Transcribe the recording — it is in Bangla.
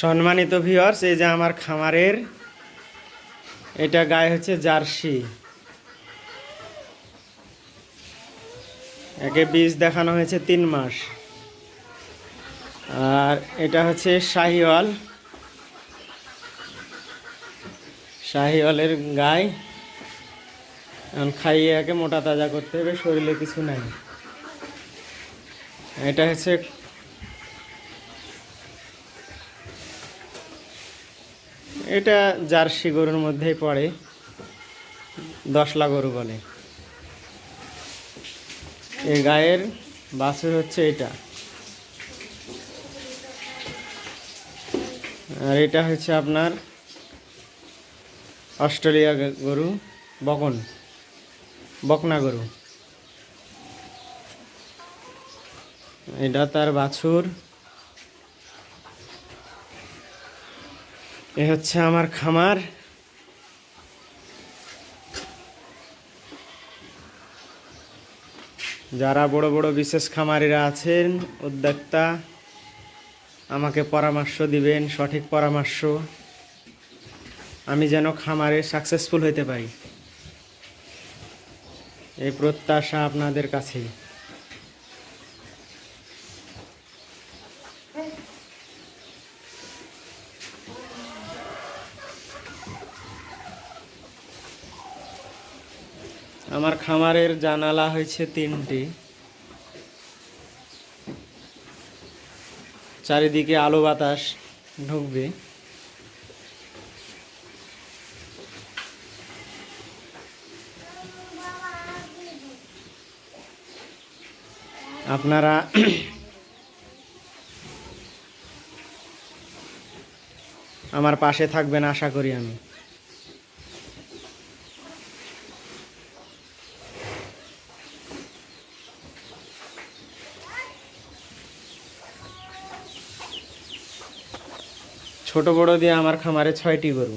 সম্মানিত ভিউয়ার্স, এই যে আমার খামারের এটা গায়ে হচ্ছে জার্সি। একে বীজ দেখানো হয়েছে 3 মাস। আর এটা হচ্ছে শাহিওয়াল। শাহিওয়ালের গায়ে এখন খাইয়ে একে মোটা তাজা করতে হবে, শরীরে কিছু নাই। এটা হচ্ছে এটা জার্সি গরুর মধ্যেই পড়ে, 10লা গরু বলে। এই গায়ের বাছুর হচ্ছে এটা। আর এটা হচ্ছে আপনার অস্ট্রেলিয়া গরু, বকনা গরু। এটা তার বাছুর। এ হচ্ছে আমার খামার। যারা বড় বড় বিশেষ খামারিরা আছেন, উদ্যোক্তা, আমাকে পরামর্শ দিবেন, সঠিক পরামর্শ, আমি যেন খামারে সাকসেসফুল হতে পারি, এই প্রত্যাশা আপনাদের কাছে। আমার খামারের জানালা হয়েছে 3টি, চারিদিকে আলো বাতাস ঢুকবে। আপনারা আমার পাশে থাকবেন আশা করি আমি। ছোট বড় দিয়ে আমার খামারে 6টি গরু।